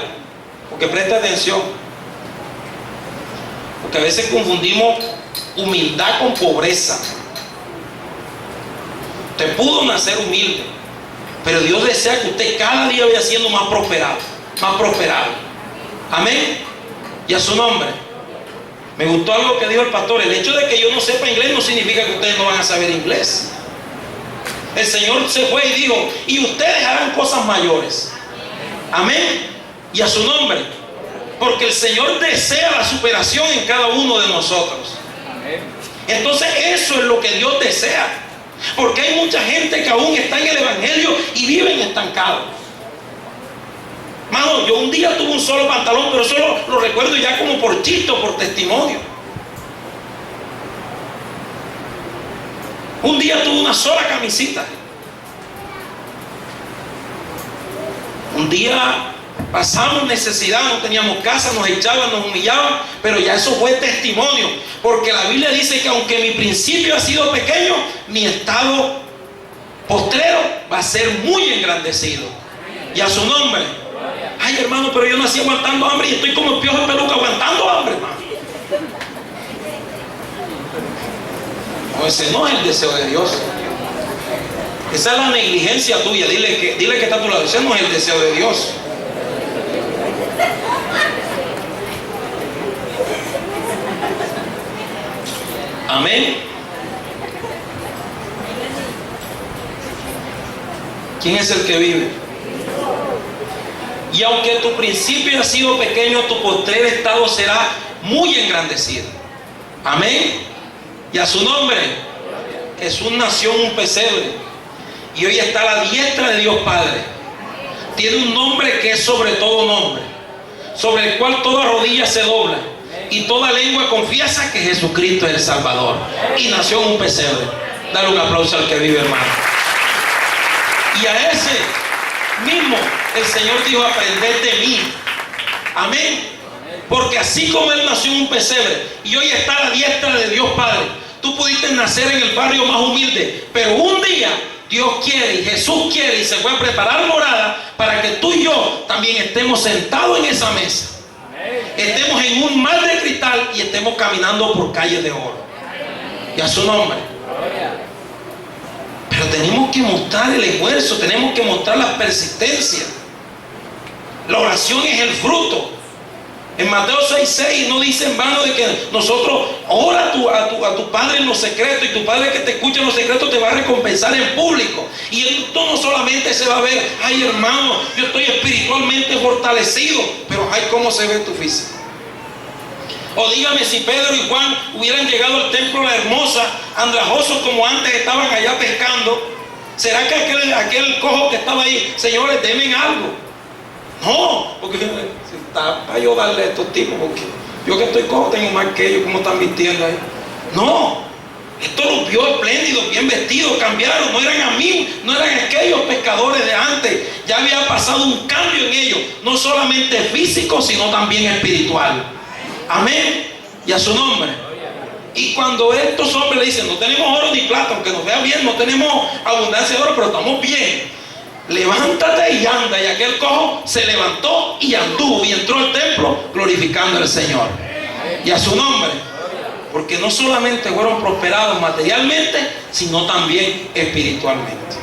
porque presta atención, porque a veces confundimos humildad con pobreza. Usted pudo nacer humilde, pero Dios desea que usted cada día vaya siendo más prosperado, más prosperado. Amén. Y a su nombre. Me gustó algo que dijo el pastor. El hecho de que yo no sepa inglés no significa que ustedes no van a saber inglés. El Señor se fue y dijo, y ustedes harán cosas mayores. Amén. Y a su nombre. Porque el Señor desea la superación en cada uno de nosotros. Entonces eso es lo que Dios desea. Porque hay mucha gente que aún está en el Evangelio y viven estancados. Mano, yo un día tuve un solo pantalón, pero eso lo recuerdo ya como por chiste o por testimonio. Un día tuve una sola camisita. Un día pasamos necesidad, no teníamos casa, nos echaban, nos humillaban, pero ya eso fue testimonio, porque la Biblia dice que aunque mi principio ha sido pequeño, mi estado postrero va a ser muy engrandecido. Y a su nombre. Ay, hermano, pero yo nací aguantando hambre y estoy como el piojo de peluca aguantando hambre, hermano. No, ese no es el deseo de Dios. Esa es la negligencia tuya. Dile que está a tu lado. Ese no es el deseo de Dios. Amén. ¿Quién es el que vive? Y aunque tu principio ha sido pequeño, tu postrer estado será muy engrandecido. Amén. Y a su nombre. Jesús nació en un pesebre y hoy está a la diestra de Dios Padre. Tiene un nombre que es sobre todo nombre, sobre el cual toda rodilla se dobla y toda lengua confiesa que Jesucristo es el Salvador. Y nació en un pesebre. Dale un aplauso al que vive, hermano. Y a ese mismo el Señor dijo: aprended de mí. Amén. Porque así como Él nació en un pesebre y hoy está a la diestra de Dios Padre, tú pudiste nacer en el barrio más humilde, pero un día Dios quiere y Jesús quiere y se fue a preparar morada para que tú y yo también estemos sentados en esa mesa, estemos en un mar de cristal y estemos caminando por calles de oro. Y a su nombre. Pero tenemos que mostrar el esfuerzo, tenemos que mostrar la persistencia. La oración es el fruto. En Mateo 6:6 no dice en vano de que nosotros ora a tu Padre en lo secreto, y tu Padre que te escucha en lo secreto te va a recompensar en público. Y esto no solamente se va a ver: ay, hermano, yo estoy espiritualmente fortalecido, pero ay, cómo se ve tu físico. O dígame, si Pedro y Juan hubieran llegado al templo La Hermosa andrajosos como antes estaban allá pescando, ¿será que aquel cojo que estaba ahí: señores, denme algo? No, porque está para yo darle a estos tipos, porque yo que estoy cojo tengo más que ellos, ¿cómo están vistiendo ahí? No, esto los vio espléndidos, bien vestidos, cambiaron, no eran amigos, no eran aquellos pescadores de antes. Ya había pasado un cambio en ellos, no solamente físico, sino también espiritual. Amén. Y a su nombre. Y cuando estos hombres le dicen: no tenemos oro ni plata, aunque nos vea bien, no tenemos abundancia de oro, pero estamos bien, levántate y anda. Y aquel cojo se levantó y anduvo y entró al templo glorificando al Señor. Y a su nombre. Porque no solamente fueron prosperados materialmente, sino también espiritualmente.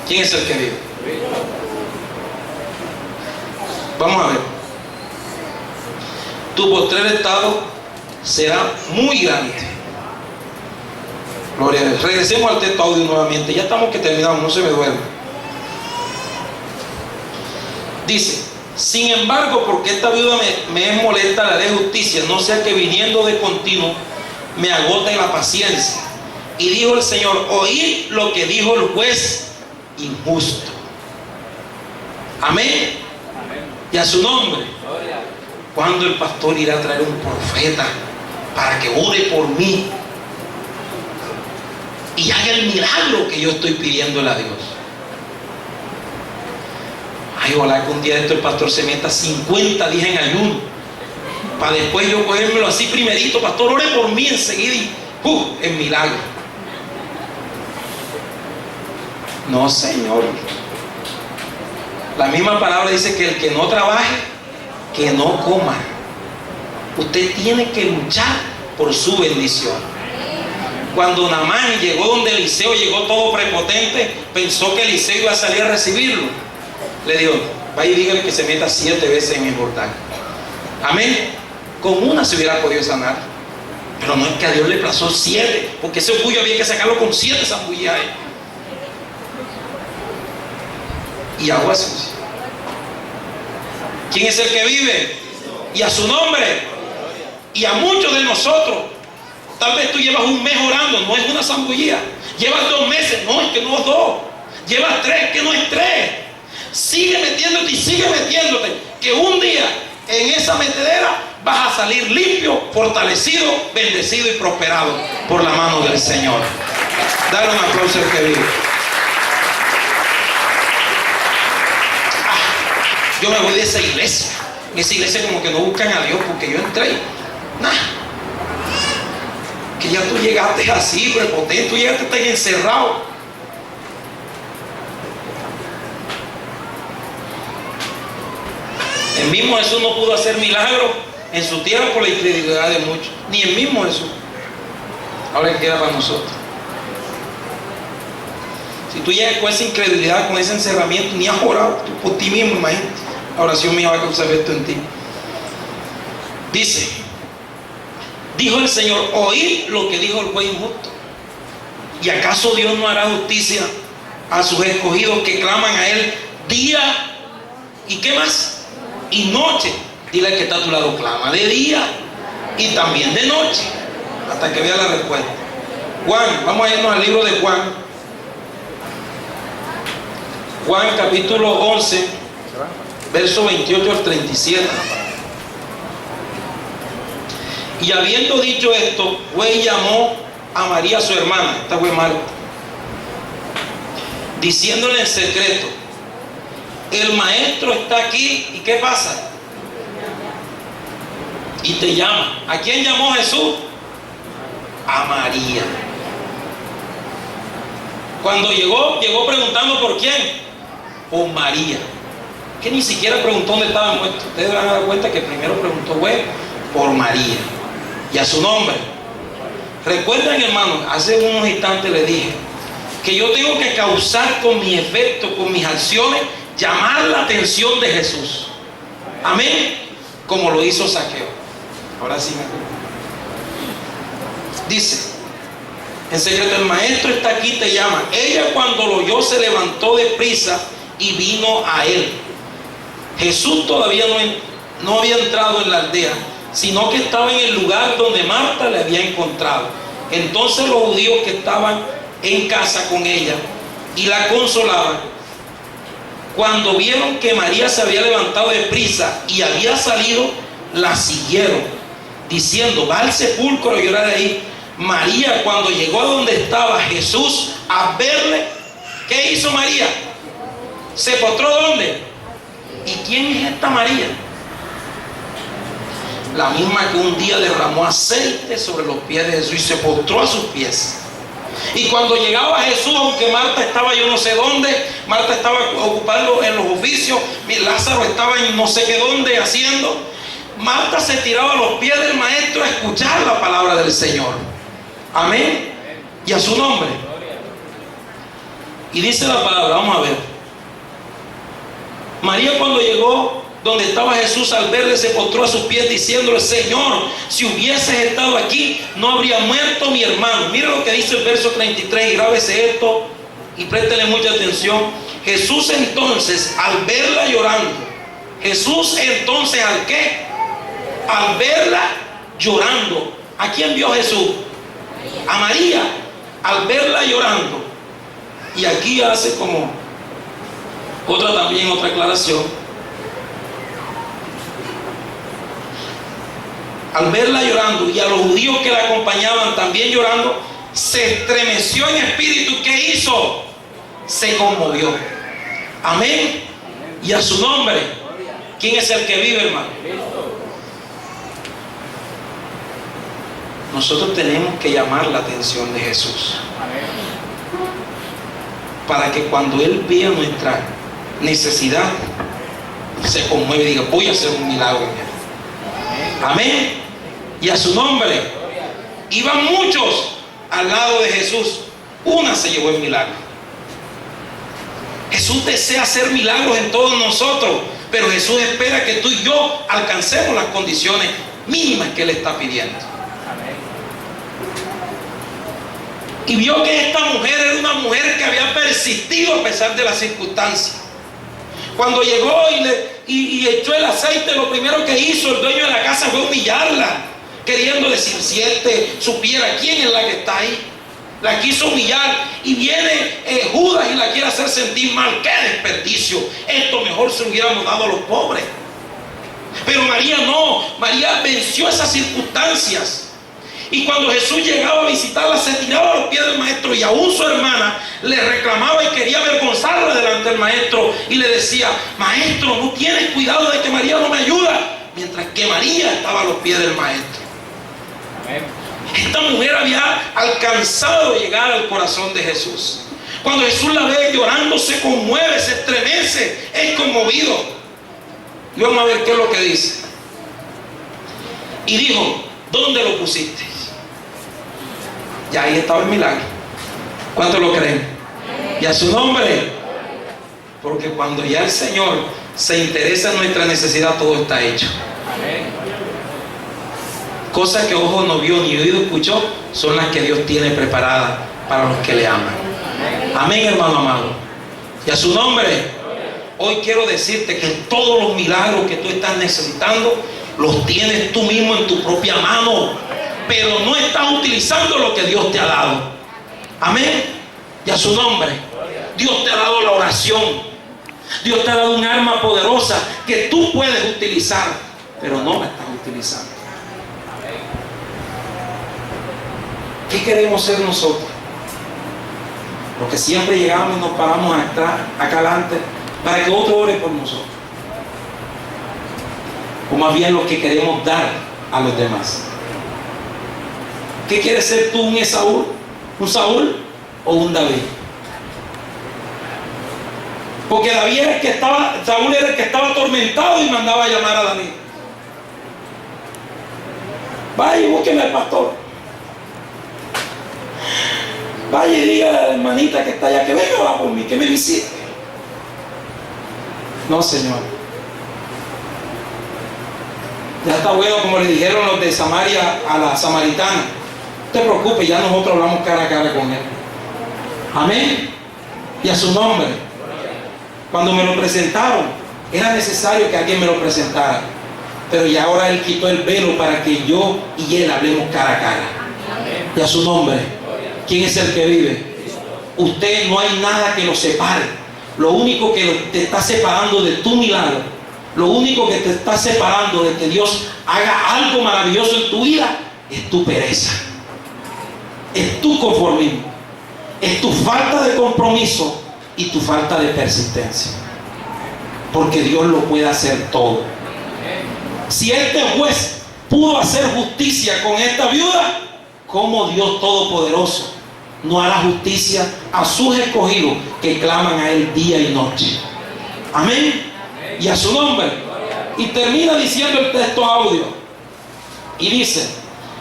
¿Quién es el que vive? Vamos a ver. Tu postrer estado será muy grande. Gloria a Dios. Regresemos al texto audio nuevamente. Ya estamos que terminamos, no se me duerme. Dice: sin embargo, porque esta viuda me es molesta, le haré justicia, no sea que viniendo de continuo me agote la paciencia. Y dijo el Señor: oíd lo que dijo el juez injusto. Amén. Y a su nombre. ¿Cuándo el pastor irá a traer un profeta para que ore por mí y haga el milagro que yo estoy pidiéndole a Dios? Ay, ojalá que un día de esto el pastor se meta 50 días en ayuno, para después yo cogérmelo así primerito: pastor, ore por mí enseguida, y el milagro. No, Señor. La misma palabra dice que el que no trabaje, que no coma. Usted tiene que luchar por su bendición. Cuando Naamán llegó donde Eliseo, llegó todo prepotente, pensó que Eliseo iba a salir a recibirlo. Le dijo: vaya y dígale que se meta 7 veces en el Jordán. Amén. Con una se hubiera podido sanar, pero no es que a Dios le plazó 7, porque ese orgullo había que sacarlo con 7 zambullidas. Y agua sucia. ¿Quién es el que vive? Y a su nombre. Y a muchos de nosotros, tal vez tú llevas un mes orando, no es una zambullía. Llevas 2 meses, no, es que no es 2. Llevas 3, que no es 3. Sigue metiéndote y sigue metiéndote, que un día en esa metedera vas a salir limpio, fortalecido, bendecido y prosperado por la mano del Señor. Dale un aplauso al que vive. Yo me voy de esa iglesia. En esa iglesia como que no buscan a Dios, porque yo entré. Que ya tú llegaste así, prepotente, tú llegaste tan encerrado. El mismo Jesús no pudo hacer milagros en su tierra por la incredulidad de muchos. Ni el mismo Jesús. Ahora queda para nosotros. Si tú llegas con esa incredulidad, con ese encerramiento, ni has orado tú por ti mismo, imagínate. La oración mía va a causar esto en ti. Dice: dijo el Señor: oíd lo que dijo el juez injusto. ¿Y acaso Dios no hará justicia a sus escogidos que claman a Él día y qué más? Y noche? Dile al que está a tu lado: clama de día y también de noche, hasta que vea la respuesta. Juan, vamos a irnos al libro de Juan. Juan capítulo 11, verso 28 al 37. Y habiendo dicho esto, fue y llamó a María su hermana. Esta fue Marta. diciéndole en secreto: el maestro está aquí. ¿Y qué pasa? Y te llama. ¿A quién llamó Jesús? A María. Cuando llegó preguntando por quién. Por María. Que ni siquiera preguntó dónde estaba muerto. Ustedes van a dar cuenta que primero preguntó por María y a su nombre. Recuerden, hermanos, hace unos instantes les dije que yo tengo que causar con mi efecto, con mis acciones, llamar la atención de Jesús. Amén. Como lo hizo Zaqueo. Ahora sí me acuerdo. Dice en secreto: el maestro está aquí, te llama. Ella, cuando lo oyó, se levantó deprisa y vino a él. Jesús todavía no había entrado en la aldea, sino que estaba en el lugar donde Marta le había encontrado. Entonces los judíos que estaban en casa con ella y la consolaban, cuando vieron que María se había levantado deprisa y había salido, la siguieron, diciendo: va al sepulcro a llorar ahí. María, cuando llegó a donde estaba Jesús, a verle, ¿qué hizo María? ¿Se postró dónde? ¿Y quién es esta María? La misma que un día derramó aceite sobre los pies de Jesús y se postró a sus pies. Y cuando llegaba Jesús, aunque Marta estaba yo no sé dónde, Marta estaba ocupando en los oficios, Lázaro estaba en no sé qué dónde haciendo, Marta se tiraba a los pies del maestro a escuchar la palabra del Señor. Amén. Y a su nombre. Y dice la palabra, vamos a ver. María, cuando llegó donde estaba Jesús, al verle, se postró a sus pies diciéndole: Señor, si hubieses estado aquí, no habría muerto mi hermano. Mira lo que dice el verso 33, y grábese esto y préstele mucha atención. Jesús entonces, al verla llorando, Jesús entonces, ¿al qué? Al verla llorando. ¿A quién vio Jesús? A María. Al verla llorando. Y aquí hace como otra aclaración. Al verla llorando y a los judíos que la acompañaban también llorando, se estremeció en espíritu. ¿Qué hizo? Se conmovió. Amén. Y a su nombre. ¿Quién es el que vive, hermano? Nosotros tenemos que llamar la atención de Jesús, para que cuando Él vea nuestra necesidad, se conmueve y diga: voy a hacer un milagro. Amén. Y a su nombre. Iban muchos al lado de Jesús. Una se llevó el milagro. Jesús desea hacer milagros en todos nosotros, pero Jesús espera que tú y yo alcancemos las condiciones mínimas que Él está pidiendo. Y vio que esta mujer era una mujer que había persistido a pesar de las circunstancias. Cuando llegó y echó el aceite, lo primero que hizo el dueño de la casa fue humillarla, queriendo decir: si éste supiera quién es la que está ahí. La quiso humillar, y viene Judas y la quiere hacer sentir mal. ¡Qué desperdicio! Esto mejor se lo hubiéramos dado a los pobres. Pero María no. María venció esas circunstancias. Y cuando Jesús llegaba a visitarla, se tiraba a los pies del maestro, y aún su hermana le reclamaba y quería avergonzarla delante del maestro, y le decía: maestro, ¿no tienes cuidado de que María no me ayuda? Mientras que María estaba a los pies del maestro. Amén. Esta mujer había alcanzado a llegar al corazón de Jesús. Cuando Jesús la ve llorando, se conmueve, se estremece, es conmovido. Y vamos a ver qué es lo que dice. Y dijo: ¿dónde lo pusiste? Y ahí estaba el milagro. ¿Cuántos lo creen? Y a su nombre. Porque cuando ya el Señor se interesa en nuestra necesidad, todo está hecho. Cosas que ojo no vio ni oído escuchó son las que Dios tiene preparadas para los que le aman. Amén, hermano amado. Y a su nombre. Hoy quiero decirte que todos los milagros que tú estás necesitando los tienes tú mismo en tu propia mano, pero no estás utilizando lo que Dios te ha dado. Amén. Y a su nombre. Dios te ha dado la oración. Dios te ha dado un arma poderosa que tú puedes utilizar, pero no la estás utilizando. ¿Qué queremos ser nosotros? Porque siempre llegamos y nos paramos acá adelante para que otro ore por nosotros. O más bien lo que queremos dar a los demás. ¿Qué quieres ser tú, un Esaú? ¿Un Saúl o un David? Porque Saúl era el que estaba atormentado y mandaba a llamar a David. Vaya y búsqueme al pastor. Vaya y diga a la hermanita que está allá que venga va por mí, que me visite. No, Señor. Ya está bueno, como le dijeron los de Samaria a la samaritana. No te preocupes, ya nosotros hablamos cara a cara con él. Amén. Y a su nombre. Cuando me lo presentaron, era necesario que alguien me lo presentara. Pero ya ahora Él quitó el velo para que yo y Él hablemos cara a cara. Y a su nombre. ¿Quién es el que vive? Usted, no hay nada que lo separe. Lo único que te está separando de tu milagro, lo único que te está separando de que Dios haga algo maravilloso en tu vida, es tu pereza. Es tu conformismo. Es tu falta de compromiso y tu falta de persistencia. Porque Dios lo puede hacer todo. Si este juez pudo hacer justicia con esta viuda, ¿cómo Dios Todopoderoso no hará justicia a sus escogidos que claman a Él día y noche? Amén. Y a su nombre. Y termina diciendo el texto audio. Y dice: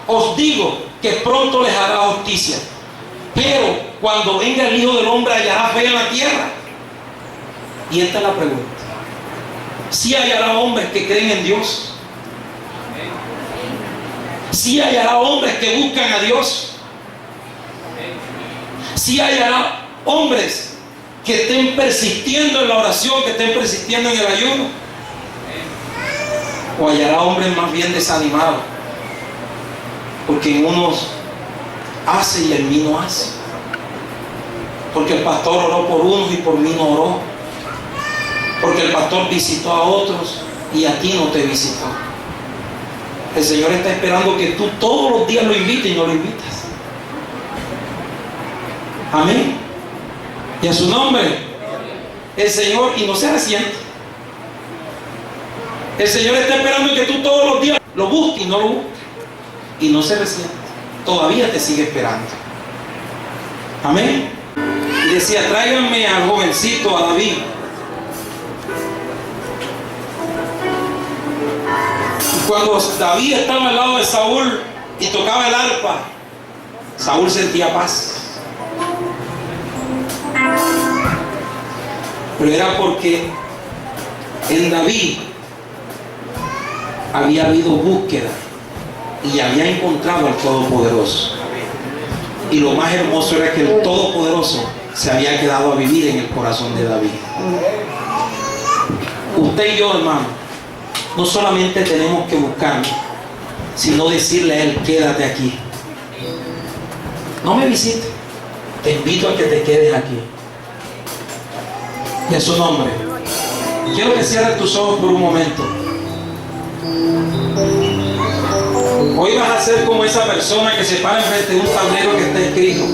os digo que pronto les hará justicia, pero cuando venga el Hijo del Hombre hallará fe en la tierra. Y esta es la pregunta: ¿sí hallará hombres que creen en Dios? ¿sí hallará hombres que buscan a Dios? ¿sí hallará hombres que estén persistiendo en la oración, que estén persistiendo en el ayuno? ¿o hallará hombres más bien desanimados? Porque en unos hace y en mí no hace. Porque el pastor oró por unos y por mí no oró. Porque el pastor visitó a otros y a ti no te visitó. El Señor está esperando que tú todos los días lo invites y no lo invitas. Amén. Y a su nombre, el Señor, y no se resiente. El Señor está esperando que tú todos los días lo busques y no lo busques. Y no se resiente. Todavía te sigue esperando. Amén. Y decía: tráiganme al jovencito, a David. Y cuando David estaba al lado de Saúl y tocaba el arpa, Saúl sentía paz. Pero era porque en David había habido búsqueda y había encontrado al Todopoderoso. Y lo más hermoso era que el Todopoderoso se había quedado a vivir en el corazón de David. Usted y yo, hermano, no solamente tenemos que buscarlo, sino decirle a Él: quédate aquí. No me visites, te invito a que te quedes aquí. Y en su nombre, quiero que cierres tus ojos por un momento. Hoy vas a ser como esa persona que se para enfrente de un tablero que está escrito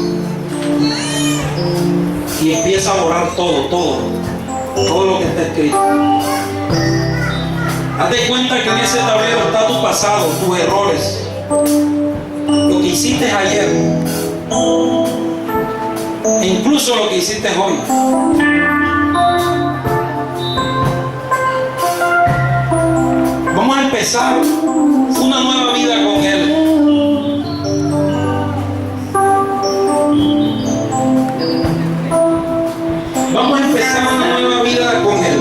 y empieza a borrar todo lo que está escrito. Hazte cuenta que en ese tablero está tu pasado, tus errores, lo que hiciste ayer e incluso lo que hiciste hoy. Vamos a empezar una nueva vida con Él. Vamos a empezar una nueva vida con Él.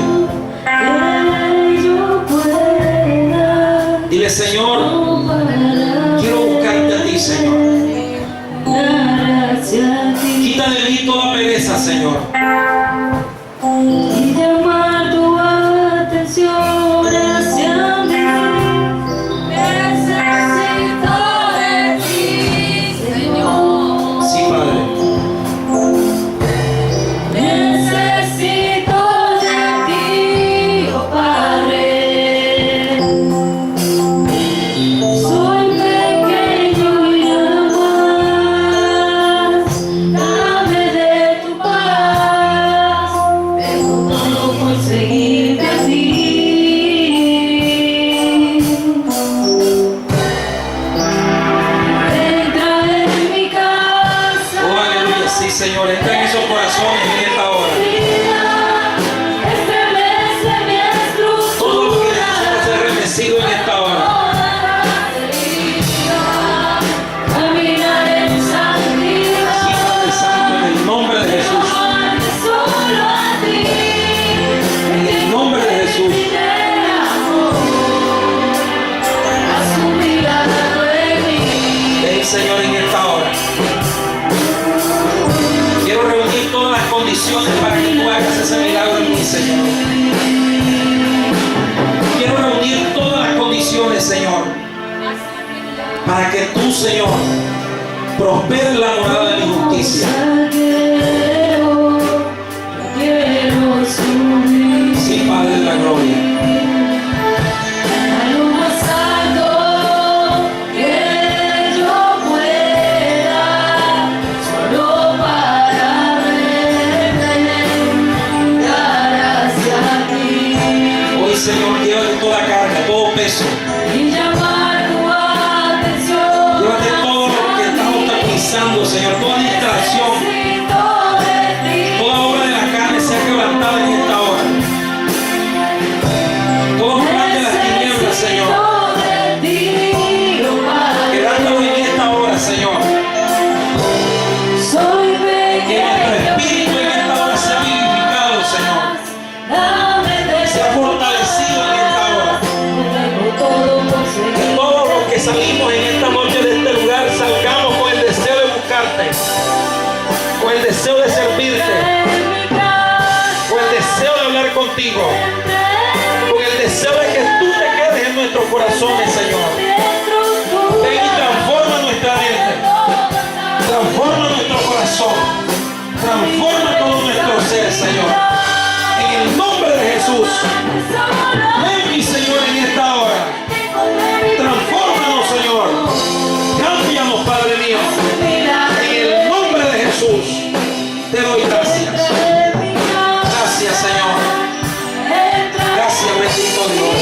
Dile: Señor, quiero buscarte a ti, Señor. Quita de mí toda pereza, Señor. Y llamar tu atención hacia mí. Necesito de ti, Señor. Sí, Padre. Necesito de ti, oh Padre. Soy pequeño y nada más. Dame de tu Señor, en esta hora. Quiero reunir todas las condiciones para que tú hagas ese milagro en mí, Señor. Quiero reunir todas las condiciones, Señor, para que tú, Señor, prosperes la morada de mi justicia. Sí, Padre de la gloria. Señor, llévate toda carga, todo peso. Llévate todo lo que está obstaculizando, Señor, toda distracción. Toda obra de la carne sea quebrantada en esta hora. Todo plan de las tinieblas, Señor, quebrántalo en esta hora, Señor. Que nuestro espíritu en esta hora sea vivificado, Señor. Sea fortalecido en esta hora. Que todos los que salimos en esta noche de este lugar salgamos con el deseo de buscarte, con el deseo de servirte, con el deseo de hablar contigo, con el deseo de que tú te quedes en nuestros corazones, Señor. Ven y transforma nuestra mente, transforma nuestro corazón, transforma todo nuestro ser, Señor. En el nombre de Jesús. Ven, mi Señor, en esta hora. Transfórmanos, Señor. Cámbianos, Padre mío. En el nombre de Jesús. Te doy gracias. Gracias, Señor. Gracias, bendito Dios.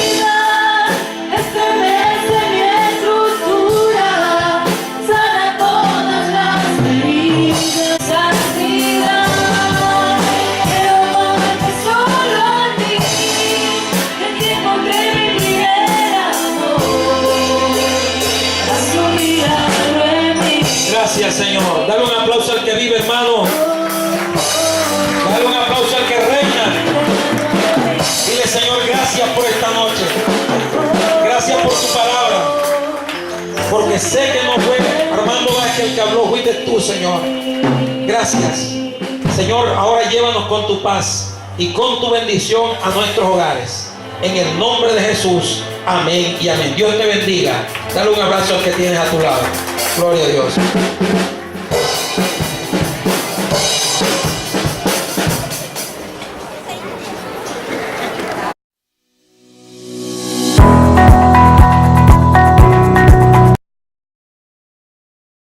Gracias, Señor. Dale un aplauso al que vive, hermano. Dale un aplauso al que reina. Dile, Señor, gracias por esta noche. Gracias por tu palabra. Porque sé que no fue Armando Vázquez el que habló, fuiste tú, Señor. Gracias. Señor, ahora llévanos con tu paz y con tu bendición a nuestros hogares. En el nombre de Jesús. Amén y amén. Dios te bendiga. Dale un abrazo al que tienes a tu lado. Gloria a Dios.